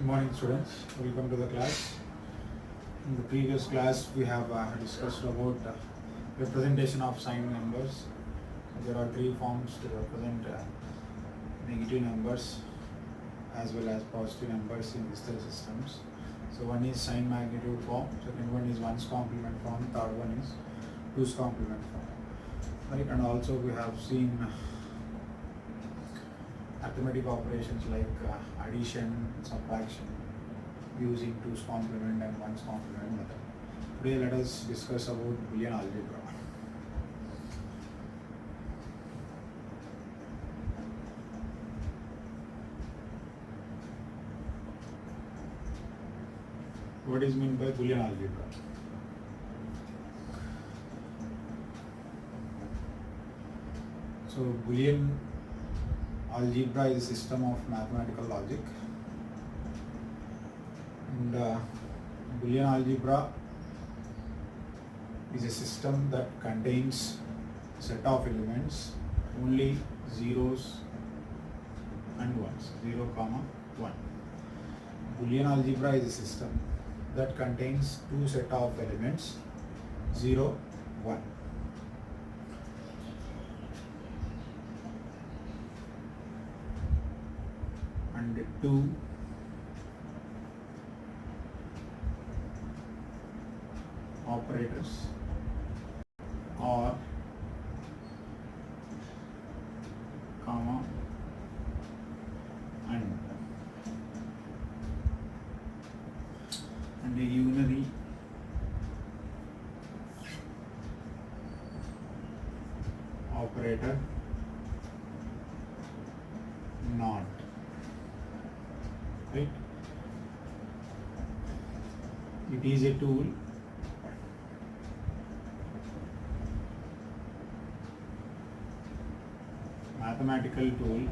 Good morning, students. Welcome to the class. In the previous class, we have discussed about representation of signed numbers. There are three forms to represent negative numbers as well as positive numbers in decimal systems. So one is sign magnitude form, second one is 1's complement form, third one is 2's complement form. Right, and also we have seen arithmetic operations like addition, subtraction using 2's complement and 1's complement method. Today let us discuss about Boolean algebra. What is meant by Boolean algebra? So Boolean algebra is a system of mathematical logic, and Boolean algebra is a system that contains a set of elements, only zeros and ones, 0, 1. Boolean algebra is a system that contains two set of elements, 0, 1. And two operators or comma and a unary operator not. Right? It is a tool mathematical tool.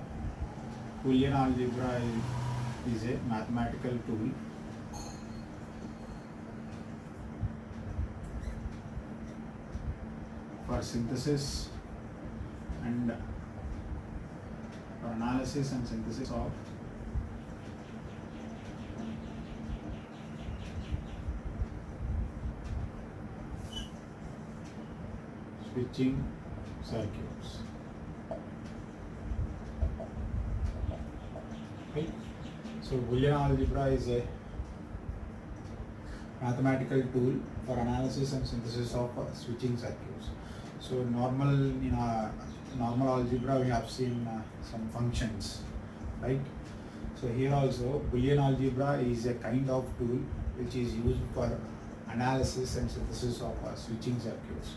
Boolean algebra is a mathematical tool for synthesis and for analysis and synthesis of switching circuits. Okay. So Boolean algebra is a mathematical tool for analysis and synthesis of switching circuits. So in normal algebra we have seen some functions, right? So here also Boolean algebra is a kind of tool which is used for analysis and synthesis of switching circuits.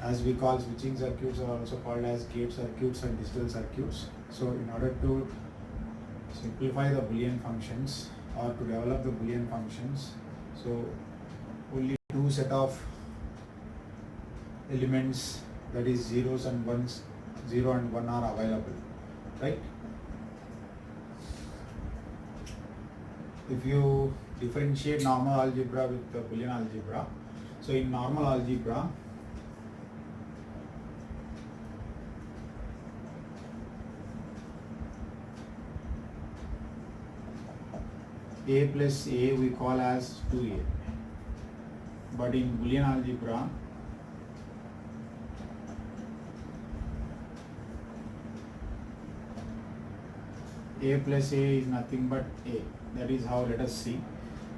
As we call switching circuits are also called as gate circuits and digital circuits. So in order to simplify the Boolean functions or to develop the Boolean functions, so only two set of elements, that is zeros and ones, 0 and 1 are available, right? If you differentiate normal algebra with the Boolean algebra, so in normal algebra a plus a we call as 2a, but in Boolean algebra a plus a is nothing but a. That is how, let us see.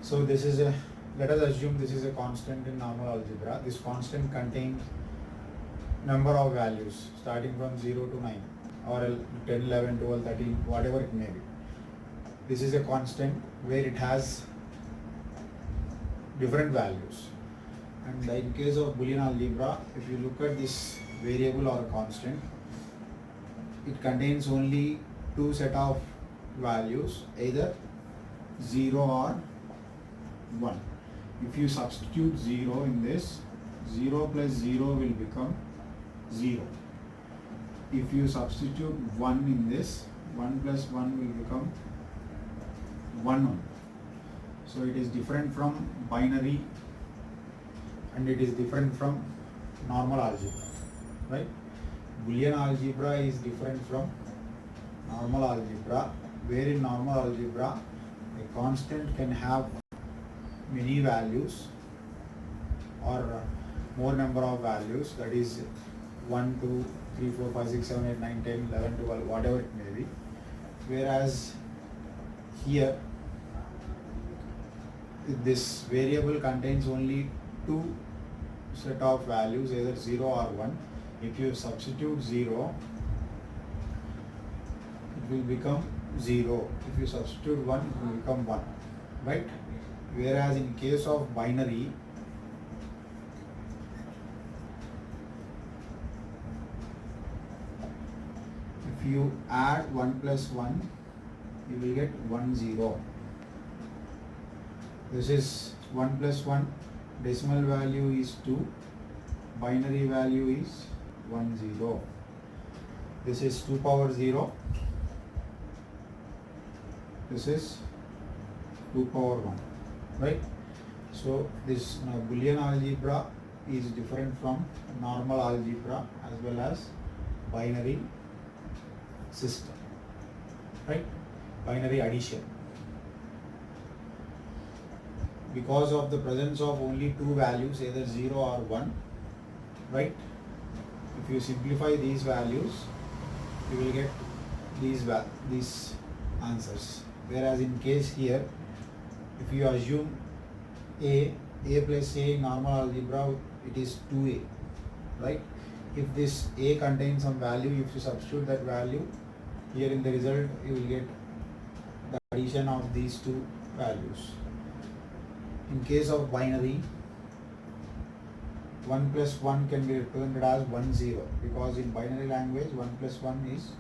So this is a, let us assume this is a constant in normal algebra. This constant contains number of values starting from 0 to 9 or 10, 11, 12, 13, whatever it may be. This is a constant where it has different values. And in case of Boolean algebra, if you look at this variable or a constant, it contains only two set of values, either 0 or 1. If you substitute 0 in this, 0 plus 0 will become 0. If you substitute 1 in this, 1 plus 1 will become 1. So it is different from binary and it is different from normal algebra, right? Boolean algebra is different from normal algebra, where in normal algebra A constant can have many values or more number of values, that is 1, 2, 3, 4, 5, 6, 7, 8, 9, 10, 11, 12, whatever it may be. Whereas here this variable contains only two set of values, either 0 or 1. If you substitute 0, it will become 0. If you substitute 1, it will become 1, right? Whereas in case of binary, if you add 1 plus 1, you will get 1, 0. This is 1 plus 1, decimal value is 2, binary value is 1, 0. This is 2 power 0, this is 2 power 1, right? So this Boolean algebra is different from normal algebra as well as binary system, right? Binary addition. Because of the presence of only two values, either 0 or 1, right? If you simplify these values, you will get these answers. Whereas in case here, if you assume a plus a in normal algebra, it is 2a, right? If this a contains some value, if you substitute that value here in the result, you will get the addition of these two values. In case of binary, 1 plus 1 can be represented as 1, 0, because in binary language 1 plus 1 is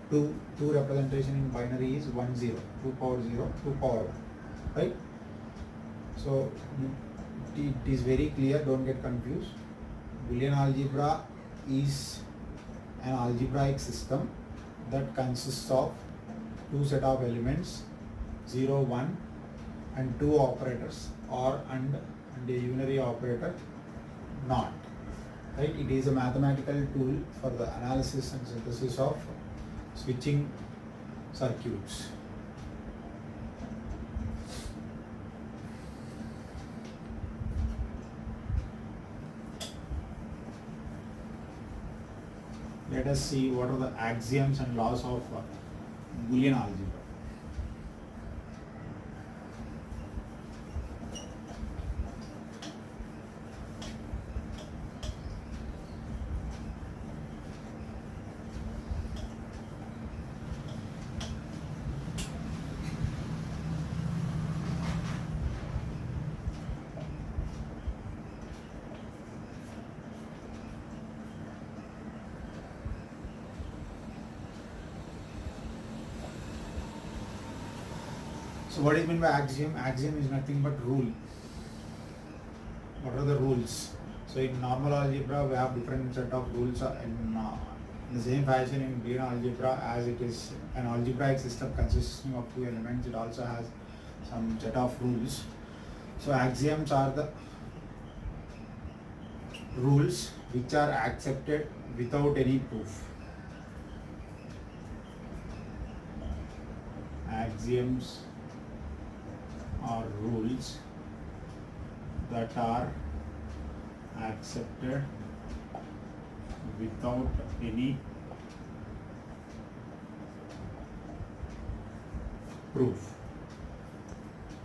2. 2 representation in binary is 1, 0, 2 power 0, 2 power 1, right? So it is very clear, don't get confused. Boolean algebra is an algebraic system that consists of two set of elements, 0, 1, and two operators, or and a unary operator not, right? It is a mathematical tool for the analysis and synthesis of switching circuits. Let us see what are the axioms and laws of Boolean algebra. So what is meant by axiom? Axiom is nothing but rule. What are the rules? So in normal algebra we have different set of rules. In the same fashion in Boolean algebra, as it is an algebraic system consisting of two elements, it also has some set of rules. So axioms are the rules which are accepted without any proof. Axioms are rules that are accepted without any proof.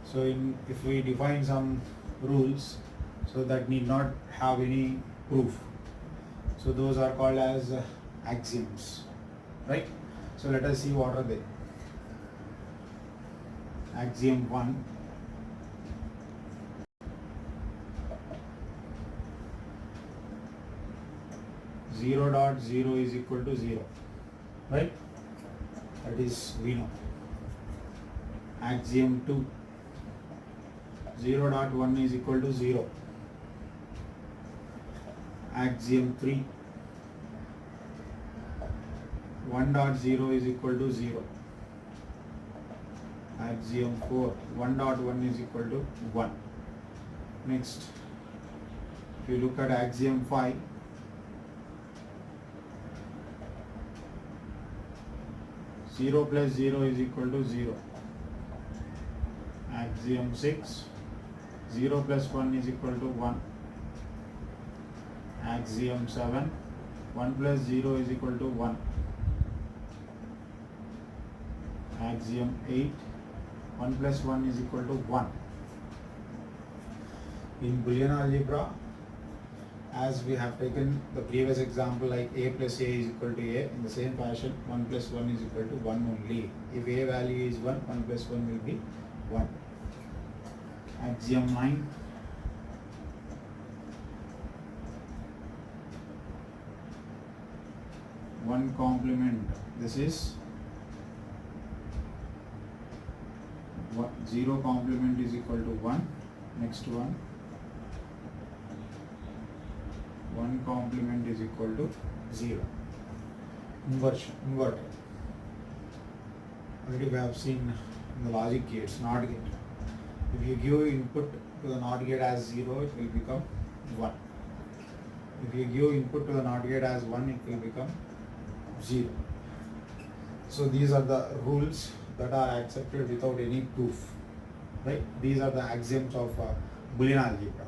So if we define some rules, so that need not have any proof, so those are called as axioms, right? So let us see what are they. Axiom 1, zero dot 0 is equal to 0, right? That is we know. Axiom 2, 0 dot 1 is equal to 0. Axiom 3, 1 dot 0 is equal to 0. Axiom 4, 1 dot 1 is equal to 1. Next, if you look at axiom 5, 0 plus 0 is equal to 0. Axiom 6, 0 plus 1 is equal to 1. Axiom 7, 1 plus 0 is equal to 1. Axiom 8, 1 plus 1 is equal to 1. In Boolean algebra, as we have taken the previous example like a plus a is equal to a, in the same fashion 1 plus 1 is equal to 1 only. If a value is 1, 1 plus 1 will be 1. Axiom 9, one complement, this is 0 complement is equal to 1. Next one, 1 complement is equal to 0. Inverter. Already we have seen in the logic gates, NOT gate. If you give input to the NOT gate as 0, it will become 1. If you give input to the NOT gate as 1, it will become 0. So these are the rules that are accepted without any proof, right? These are the axioms of Boolean algebra.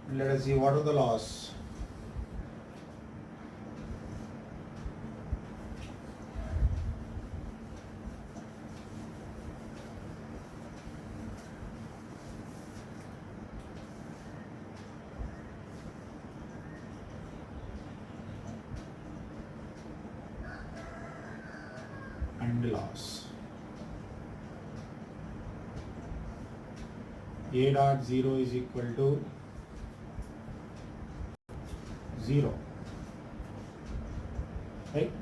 And let us see what are the laws. And laws. A dot 0 is equal to 0. Right?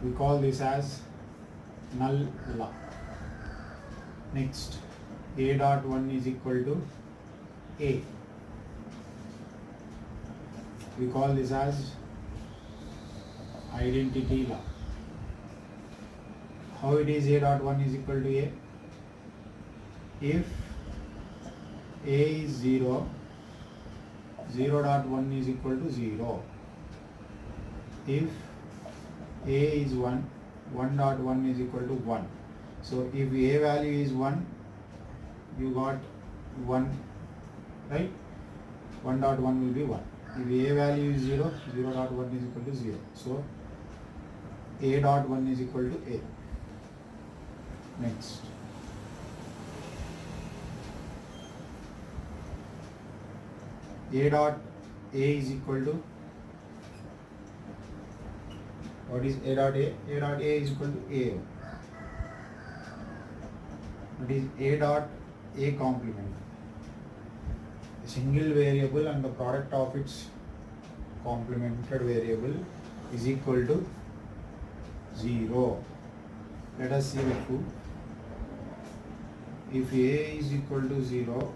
We call this as null law. Next, A dot 1 is equal to A. We call this as identity law. How it is A dot 1 is equal to A? If A is 0, 0 dot 1 is equal to 0. If A is 1, 1 dot 1 is equal to 1. So if A value is 1, you got 1, right? 1 dot 1 will be 1. If A value is 0, 0 dot 1 is equal to 0. So A dot 1 is equal to A. Next, A dot A is equal to, what is A dot A? A dot A is equal to A. What is A dot A complement? A single variable and the product of its complemented variable is equal to 0. Let us see the proof. If A is equal to 0,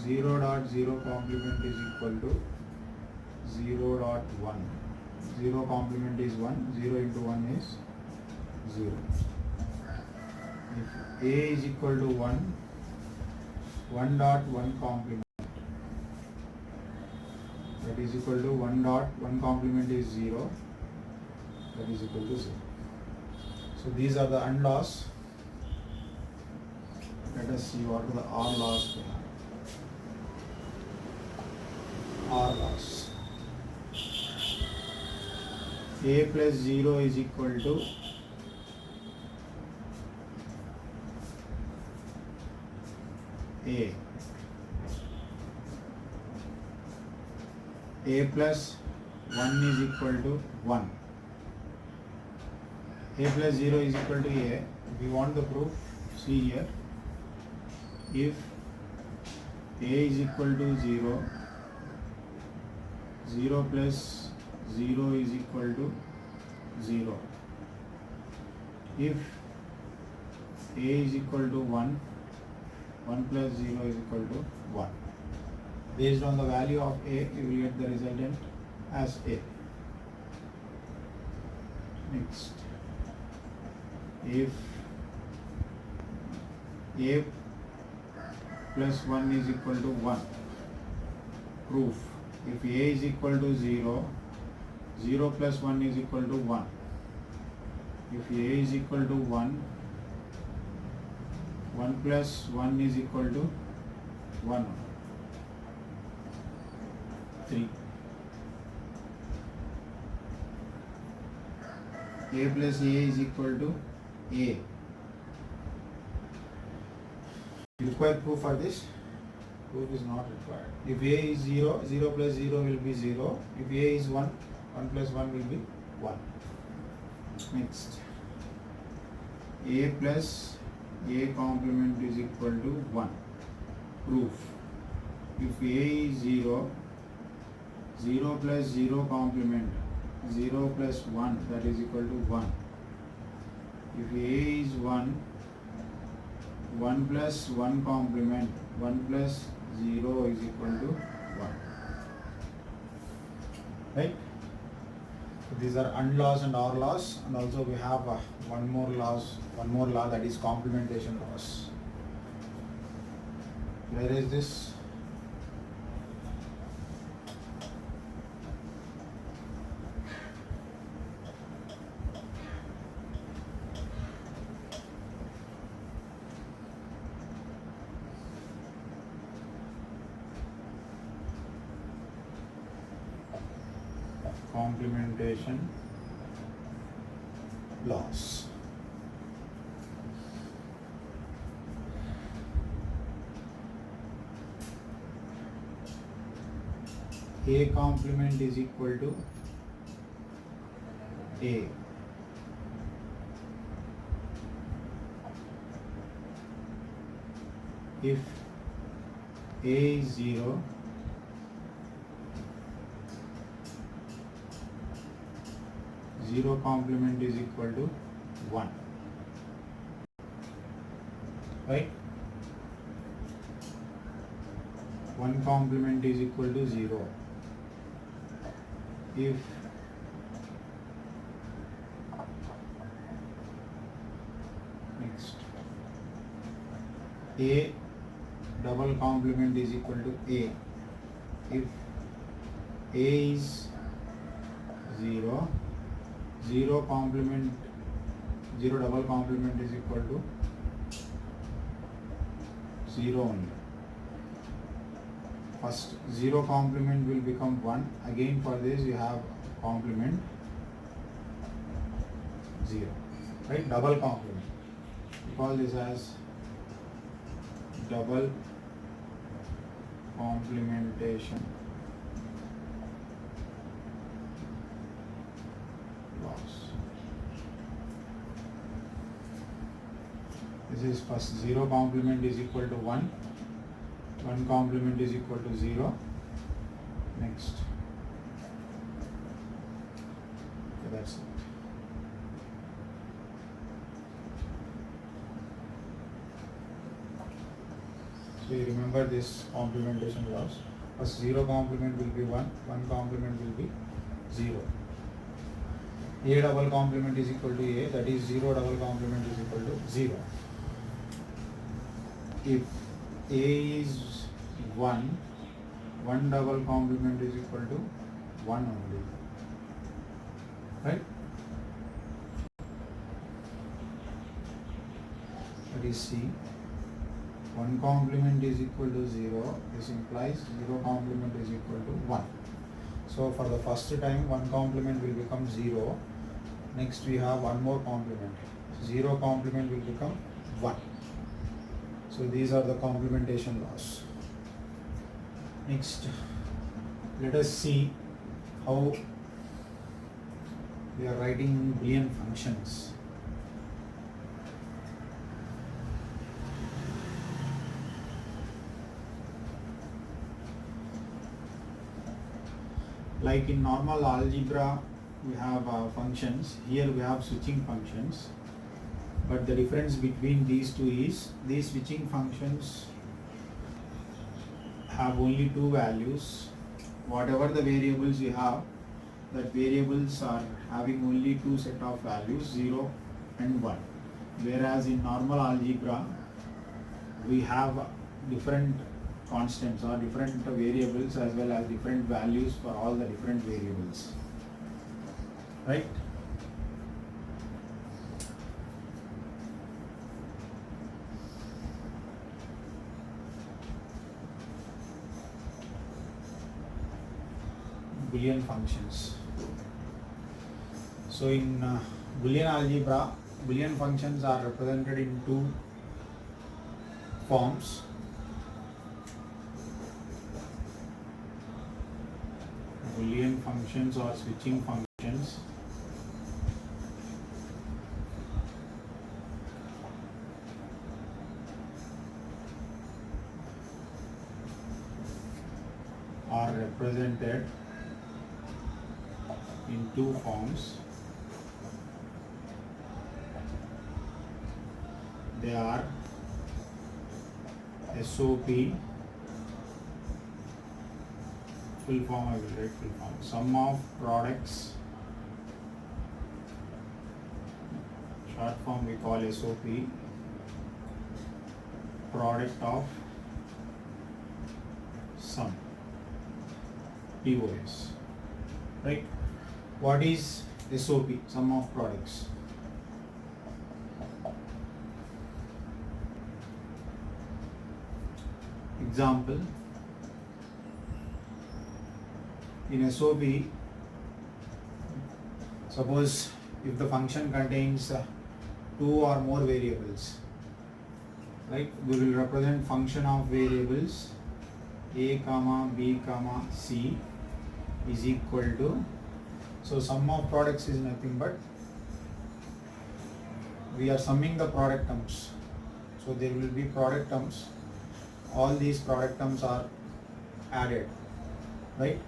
0 dot 0 complement is equal to 0 dot 1. 0 complement is 1, 0 into 1 is 0. If A is equal to 1, 1 dot 1 complement, that is equal to 1 dot 1 complement is 0, that is equal to 0. So these are the AND laws. Let us see what are the OR laws. OR laws. A plus 0 is equal to A. A plus 1 is equal to 1. A plus 0 is equal to A. If you want the proof, see here. If A is equal to 0, 0 plus 0 is equal to 0. If A is equal to 1, 1 plus 0 is equal to 1. Based on the value of A, you will get the resultant as A. Next, if A plus 1 is equal to 1, proof. If A is equal to 0, 0 plus 1 is equal to 1. If A is equal to 1, 1 plus 1 is equal to 1. 3. A plus A is equal to A. You require proof for this? Proof is not required. If A is 0, 0 plus 0 will be 0. If A is 1, 1 plus 1 will be 1. Next. A plus A complement is equal to 1. Proof. If A is 0, 0 plus 0 complement, 0 plus 1, that is equal to 1. If A is 1, 1 plus 1 complement, 1 plus 0 is equal to 1. Right? So these are AND laws and OR laws, and also we have one more law, that is complementation laws. Where is this? Complementation laws. A complement is equal to A. If A is 0, 0 complement is equal to 1. Right? 1 complement is equal to 0. If next A double complement is equal to A. If A is 0, 0 complement, 0 double complement is equal to 0 only. First 0 complement will become 1. Again for this you have complement 0. Right? Double complement. We call this as double complementation laws. This is first 0 complement is equal to 1. 1 complement is equal to 0. Next. Okay, that's it. So you remember this complementation laws. First 0 complement will be 1. 1 complement will be 0. A double complement is equal to A. That is 0 double complement is equal to 0. If A is 1, 1 double complement is equal to 1 only. Right? That is C. 1 complement is equal to 0. This implies 0 complement is equal to 1. So for the first time 1 complement will become 0. Next we have one more complement. 0 complement will become 1. So these are the complementation laws. Next, let us see how we are writing Boolean functions. Like in normal algebra, we have functions. Here we have switching functions. But the difference between these two is these switching functions have only two values. Whatever the variables you have, that variables are having only two set of values, 0 and 1. Whereas in normal algebra, we have different constants or different variables as well as different values for all the different variables. Right? Boolean functions. So in Boolean algebra, Boolean functions are represented in two forms. Boolean functions or switching functions. Are represented in two forms. They are SOP, full form, I will write full form, sum of products, short form we call SOP, product of sum, POS, right? What is SOP, sum of products? Example, in SOP, suppose if the function contains two or more variables, right, we will represent function of variables a comma b comma c is equal to, so sum of products is nothing but we are summing the product terms, so there will be product terms, all these product terms are added, right?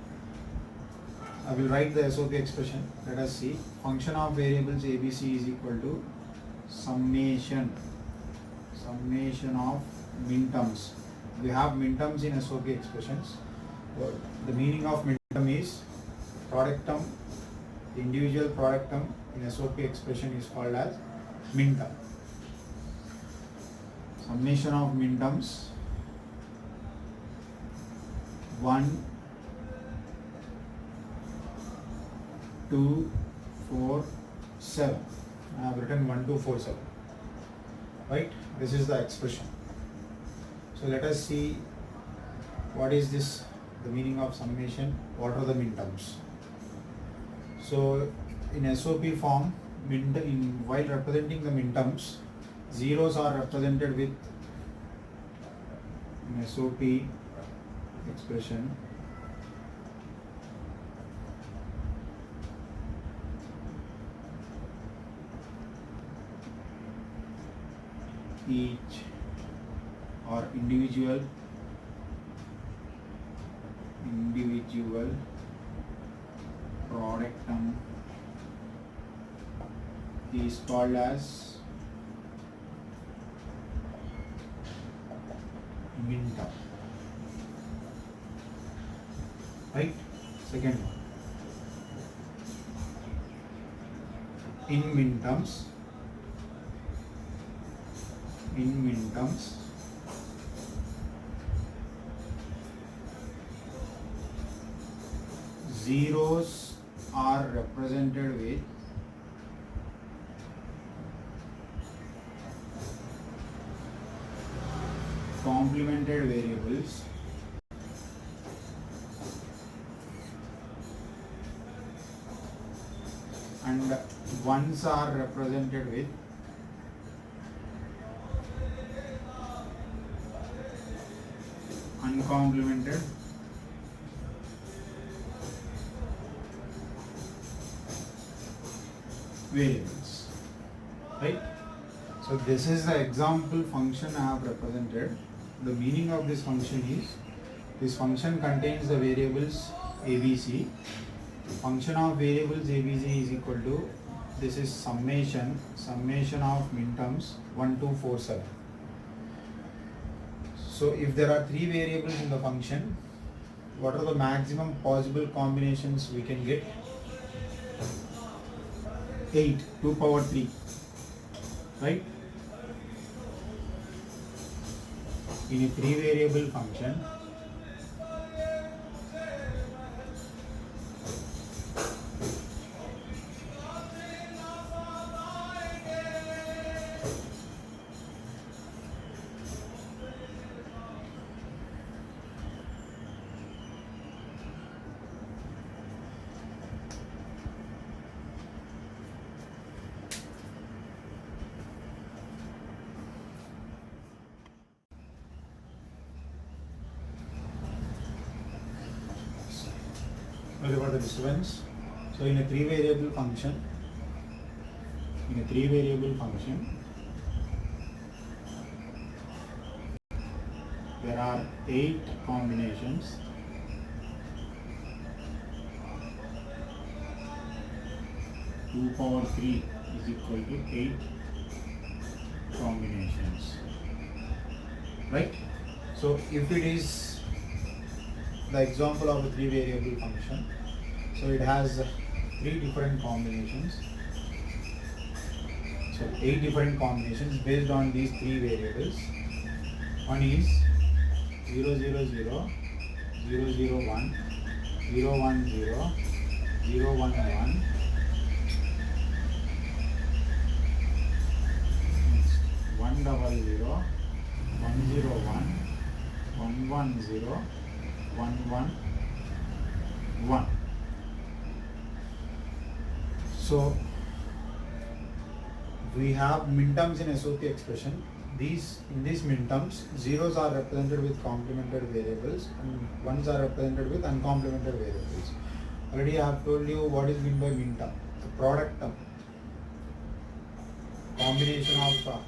I will write the SOP expression. Let us see. Function of variables ABC is equal to summation of minterms. We have minterms in SOP expressions. The meaning of minterm is product term. Individual product term in SOP expression is called as minterm. Summation of minterms 1, 2, 4, 7. I have written 1, 2, 4, 7. Right? This is the expression. So let us see what is this, the meaning of summation, what are the minterms. So in SOP form, while representing the minterms, zeros are represented with, in SOP expression, each or individual product term is called as minterm, right? Second one, in minterms zeros are represented with complemented variables and ones are represented with uncomplemented variables, right? So this is the example function I have represented. The meaning of this function is, this function contains the variables ABC. Function of variables ABC is equal to, this is summation of minterms 1, 2, 4, 7. So if there are 3 variables in the function, what are the maximum possible combinations we can get? 8, 2 power 3, right? In a 3 variable function, the disturbance. So in a three variable function, there are 8 combinations. Two power 3 is equal to 8 combinations, right? So if it is the example of a three variable function, so it has 3 different combinations. So 8 different combinations based on these 3 variables. One is 0, 0, 0, 0, 0, 1, 0, 1, 0, 0, 1, 1. Next 1, 0, 0, 1, 0, 1, 1, 1, 0, 1, 1, 1. So we have minterms in SOP expression. In these minterms, zeros are represented with complemented variables and ones are represented with uncomplemented variables. Already I have told you what is meant by minterm. The product term, combination of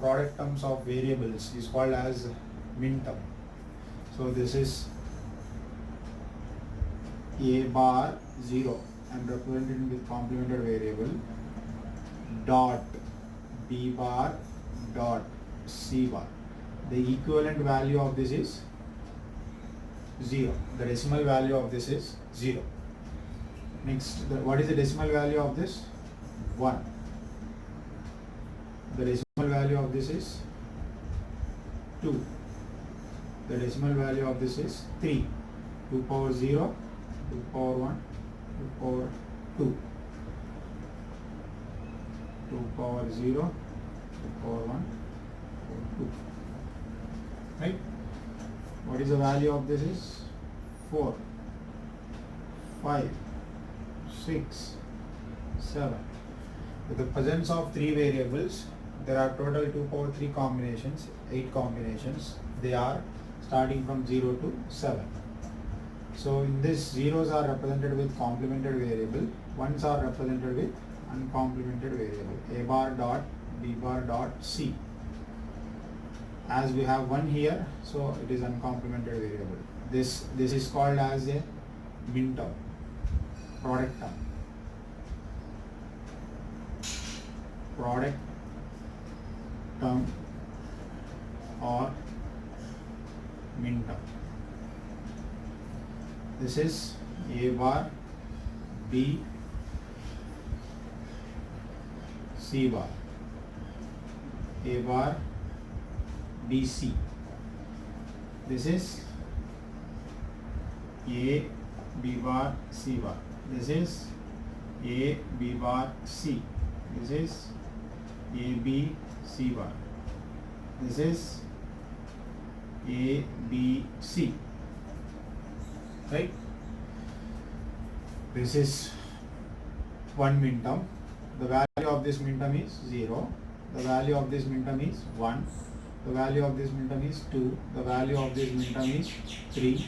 product terms of variables is called as minterm. So this is a bar 0 and represented with complemented variable dot b bar dot c bar. The equivalent value of this is 0. The decimal value of this is 0. Next, what is the decimal value of this? 1. The decimal value of this is 2. The decimal value of this is 3. 2 power 0, 2 power 1, 2 power 2. 2 power 0, 2 power 1, 2. Right? What is the value of this is? 4, 5, 6, 7. With the presence of 3 variables, there are total 2 power 3 combinations, 8 combinations. They are starting from 0 to 7. So in this, zeros are represented with complemented variable, ones are represented with uncomplemented variable, a bar dot b bar dot c. As we have 1 here, so it is uncomplemented variable. This is called as a minterm, product term. Product term or minterm. This is a bar b c bar, a bar b c. This is a b bar c bar. This is a b bar c. This is a b c bar. This is a b c. Right? This is one minterm. The value of this minterm is 0. The value of this minterm is 1. The value of this minterm is 2. The value of this minterm is 3.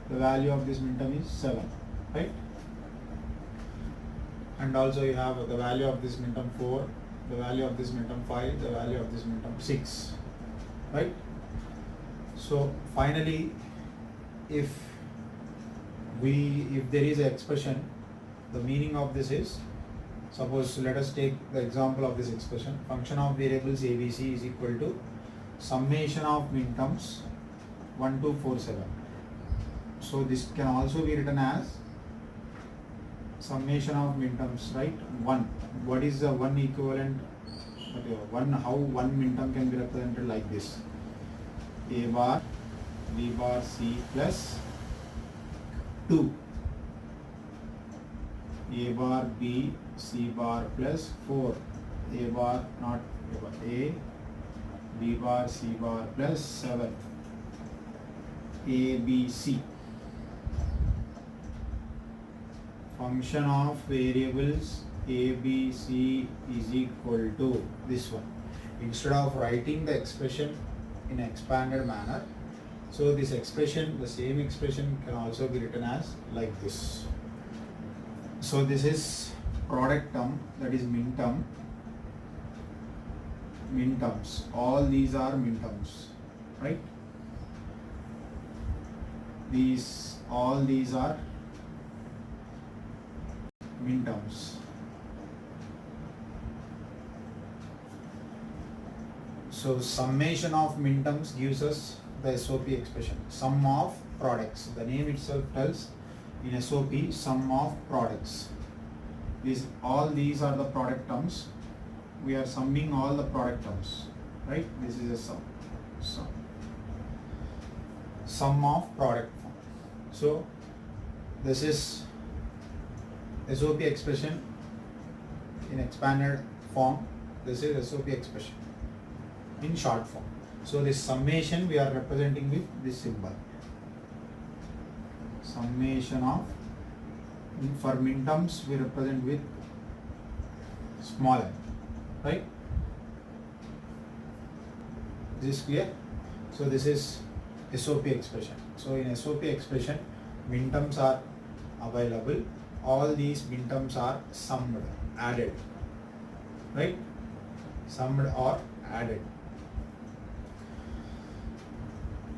The value of this minterm is 7. Right? And also you have the value of this minterm 4. The value of this minterm 5. The value of this minterm 6. Right? So finally, if there is an expression, the meaning of this is, suppose let us take the example of this expression, function of variables ABC is equal to summation of minterms 1, 2, 4, 7. So this can also be written as summation of minterms, right? 1. What is the 1 equivalent? How one minterm can be represented like this: a bar b bar c plus 2, a bar b c bar plus 4, a bar not a bar, a b bar c bar plus 7, a b c. Function of variables a b c is equal to this one. Instead of writing the expression in an expanded manner, So this expression, the same expression can also be written as like this. So this is product term, that is min term. Min terms, all these are min terms, right? All these are min terms. So summation of min terms gives us the SOP expression, sum of products. The name itself tells in SOP sum of products. All these are the product terms. We are summing all the product terms, right? This is a sum. Sum of product form. So this is SOP expression in expanded form. This is SOP expression in short form. So this summation we are representing with this symbol. Summation of, for min terms we represent with small m, right? Is this clear? So this is SOP expression. So in SOP expression, min terms are available. All these min terms are summed, added, right? Summed or added.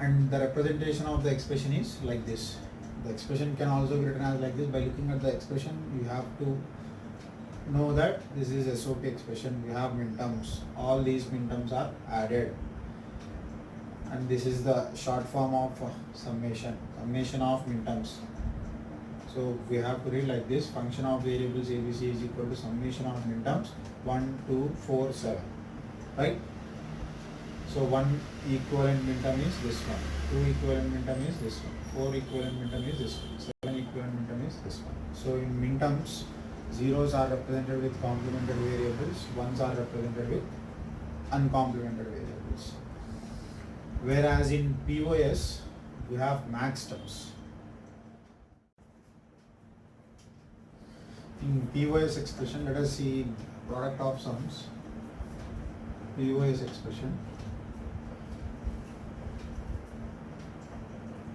And the representation of the expression is like this. The expression can also be written as like this. By looking at the expression, you have to know that this is SOP expression. We have min terms. All these min terms are added. And this is the short form of summation of min terms. So we have to read like this: function of variables ABC is equal to summation of min terms 1, 2, 4, 7, right? So 1 equivalent min term is this one, 2 equivalent min term is this one, 4 equivalent min term is this one, 7 equivalent min term is this one. So in min terms, zeros are represented with complemented variables, ones are represented with uncomplemented variables. Whereas in POS, we have max terms. In POS expression, let us see product of sums. POS expression.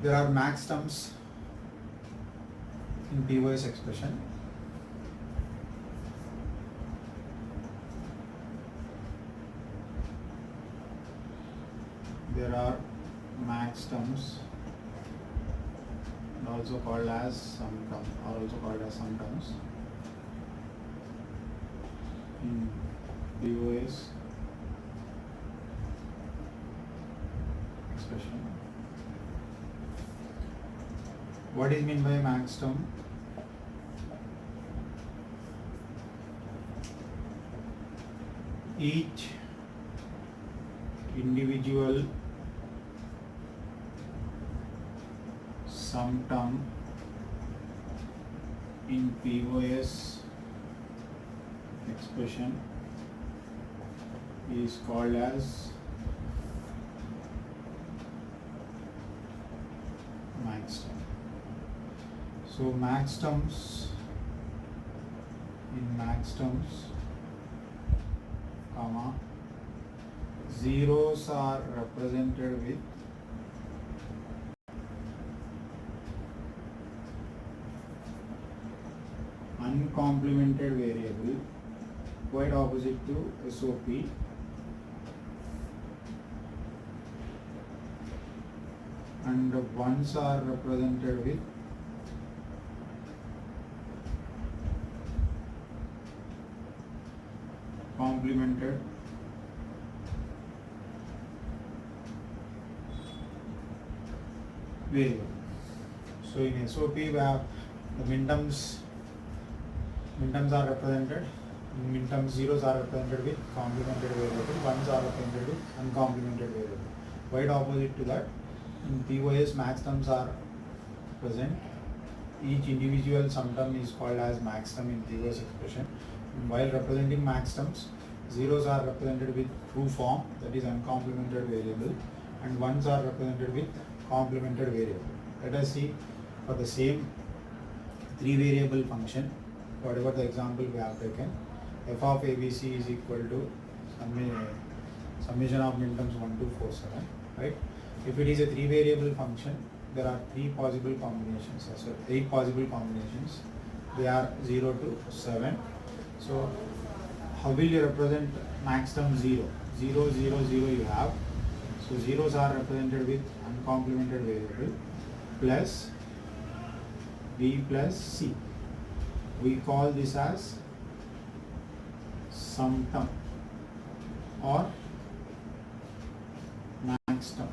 There are max terms in POS expression. There are max terms, also called as sum term, or also called as sum terms in POS expression. What is meant by max term? Each individual sum term in POS expression is called as max term. So max terms, in max terms, comma, zeros are represented with uncomplemented variable, quite opposite to SOP. And ones are represented with complemented variable. So in SOP we have the min terms are represented, min terms zeros are represented with complemented variable, ones are represented with uncomplemented variable. Quite opposite to that, in POS max terms are present. Each individual sum term is called as max term in POS expression. While representing max terms, zeros are represented with true form, that is uncomplemented variable, and ones are represented with complemented variable. Let us see for the same 3 variable function, whatever the example we have taken, f of ABC is equal to summation of min terms 1, 2, 4, 7, right? If it is a 3 variable function, there are 3 possible combinations, so 8 possible combinations. They are 0 to 7. So how will you represent maximum 0? 0, 0, 0 you have. So zeros are represented with uncomplemented variable plus b plus c. We call this as sum term or max term.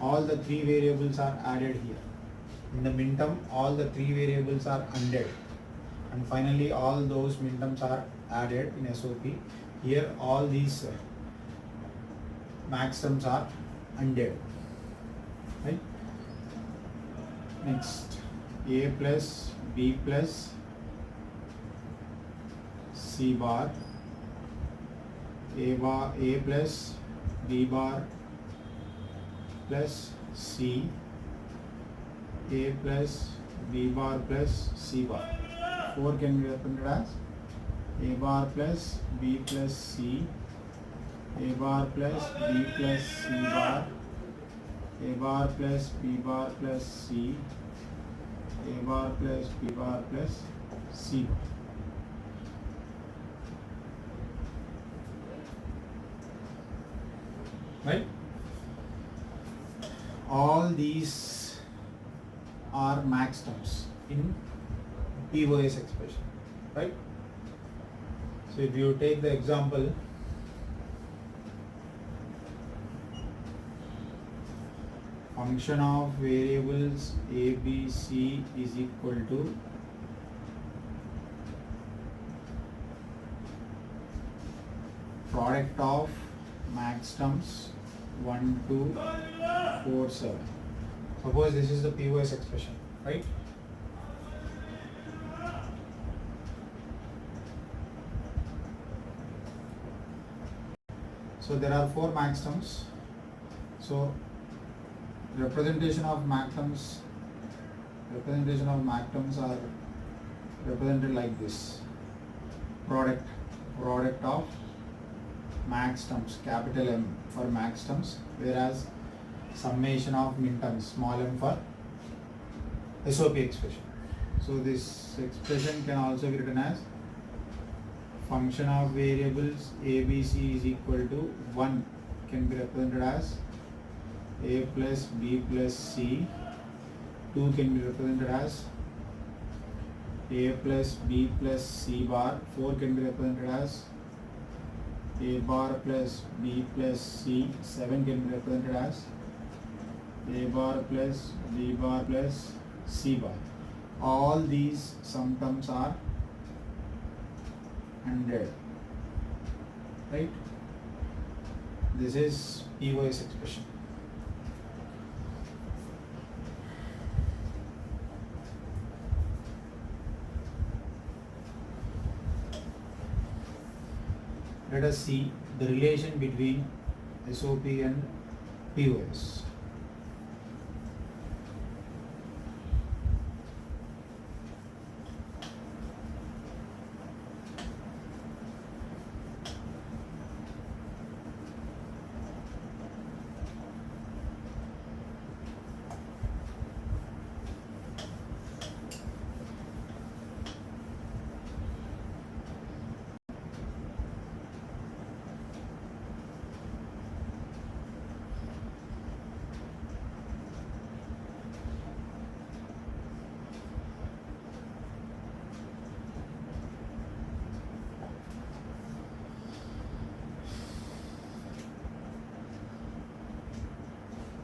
All the 3 variables are added here. In the min term, all the 3 variables are unded. And finally, all those min terms are added in SOP. Here, all these max terms are unded. Right? Next, a plus b plus c bar, a plus b bar plus c, a plus b bar plus c bar. 4 can be represented as a bar plus b plus c, a bar plus b plus c bar, a bar plus b bar plus c, a bar plus b bar plus c bar. Right? All these are max terms in POS expression, right? So if you take the example, function of variables a, b, c is equal to product of max terms 1, 2, 4, 7. Suppose this is the POS expression, right? So there are 4 max terms. So representation of max terms are represented like this. Product of max terms, capital M for max terms, whereas summation of min terms, small m for SOP expression. So this expression can also be written as function of variables a, b, c is equal to 1 can be represented as a plus b plus c, 2 can be represented as a plus b plus c bar, 4 can be represented as a bar plus b plus c, 7 can be represented as a bar plus b bar plus c bar. All these sum terms are unded, right? This is POS expression. Let us see the relation between SOP and POS.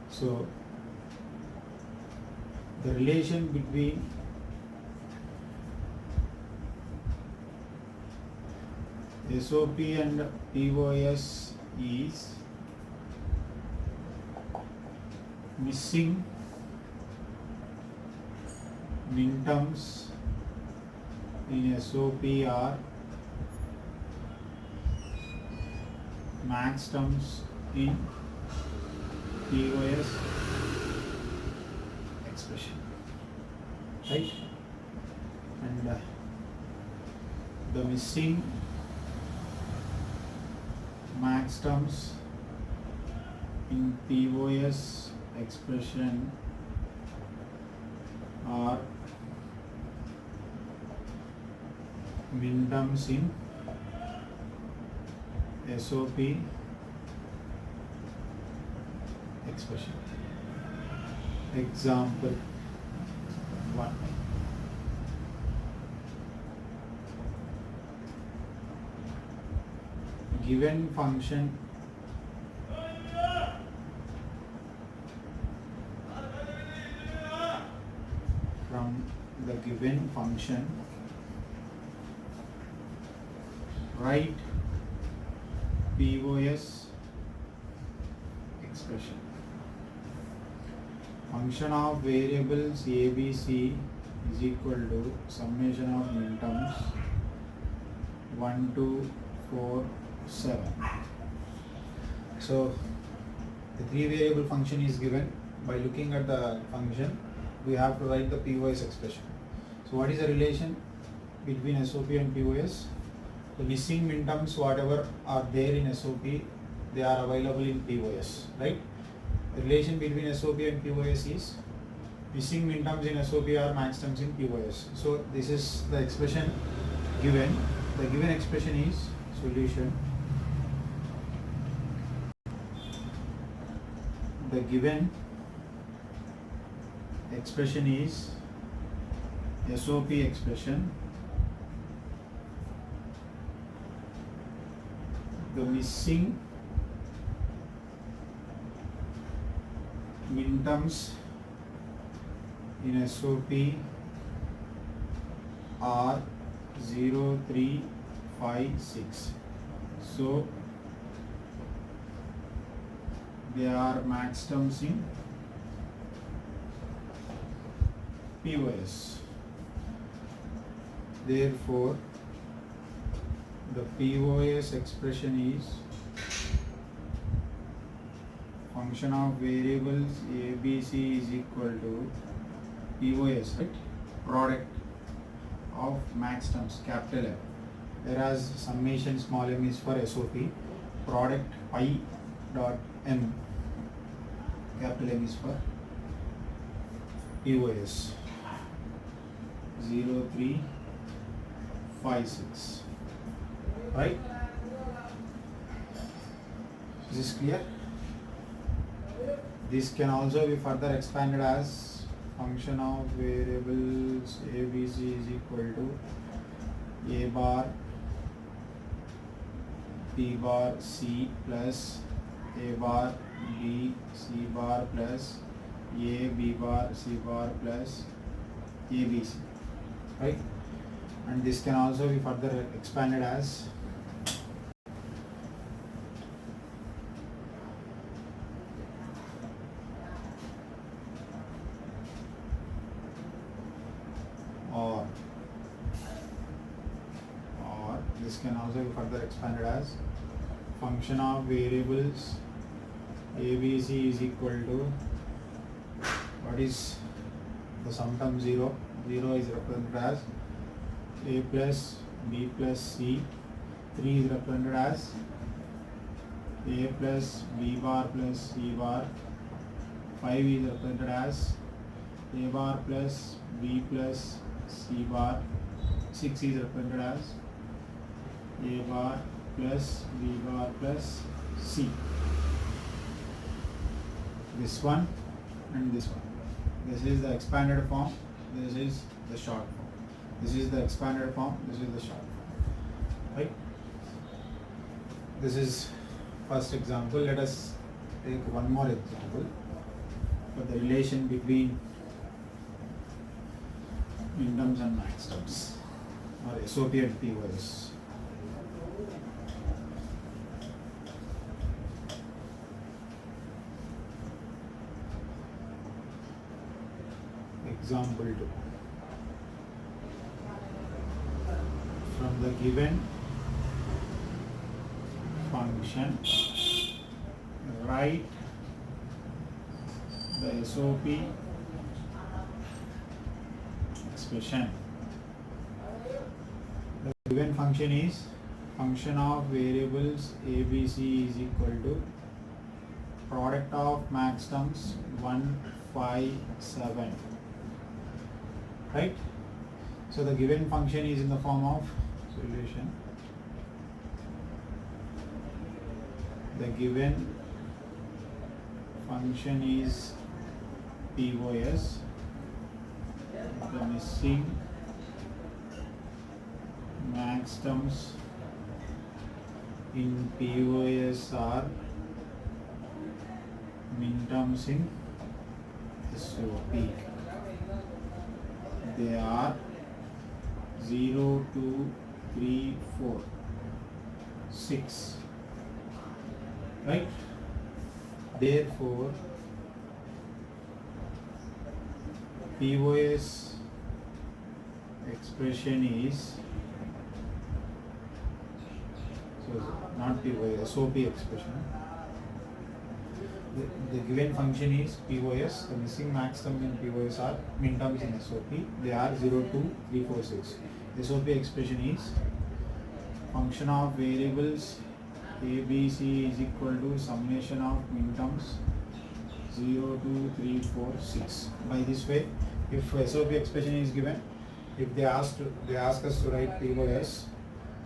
So the relation between SOP and POS is missing min terms in SOP are max terms in POS expression, right? And the missing max terms in POS expression or minterms in SOP expression. Example 1. Given function from the given function, write POS expression. Function of variables ABC is equal to summation of minterms 1, 2, 4, 7. So the 3 variable function is given. By looking at the function, we have to write the POS expression. So what is the relation between SOP and POS? The missing minterms, whatever are there in SOP, they are available in POS, right? The relation between SOP and POS is missing minterms in SOP are maxterms in POS. So this is the expression given. The given expression is solution. The given expression is SOP expression. The missing minterms in SOP are 0, 3, 5, 6. So they are maxterms in POS. Therefore, the POS expression is function of variables ABC is equal to POS, right? Product of maxterms, capital M. Whereas summation small m is for SOP. Product pi dot m, capital M is for POS. 0, 3, 5, 6. Right? Is this clear? This can also be further expanded as function of variables ABC is equal to A bar B bar C plus A bar B C bar plus A B bar C bar plus ABC, right? And this can also be further expanded as or this can also be further expanded as function of variables ABC is equal to, what is the sum term 0? 0 is represented as A plus B plus C. 3 is represented as A plus B bar plus C bar. 5 is represented as A bar plus B plus C bar. 6 is represented as A bar plus B bar plus C. This one and this one. This is the expanded form, this is the short form. This is the expanded form, this is the short form. Right? This is first example. Let us take one more example for the relation between minterms and maxterms, or SOP and POS. Example 2. From the given function, write the SOP expression. The given function is function of variables ABC is equal to product of max terms 1, 5, 7, right? So the given function is in the form of solution. The given function is POS. The missing max terms in POS are min terms in SOP. They are 0, 2, 3, 4, 6. Right? Therefore, POS expression is, so not POS, SOP expression. The given function is POS. The missing max terms in POS are min terms in SOP. They are 0, 2, 3, 4, 6. SOP expression is function of variables A, B, C is equal to summation of min terms 0, 2, 3, 4, 6. By this way, if SOP expression is given, if they ask us to write POS,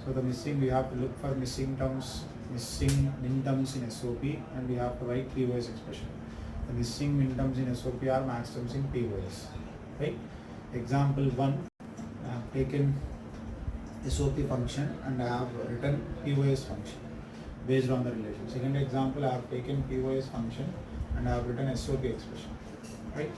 so the missing, we have to look for missing min terms in SOP, and we have to write POS expression. The missing min terms in SOP are max terms in POS. Right? Example 1, I have taken SOP function and I have written POS function based on the relation. Second example, I have taken POS function and I have written SOP expression. Right?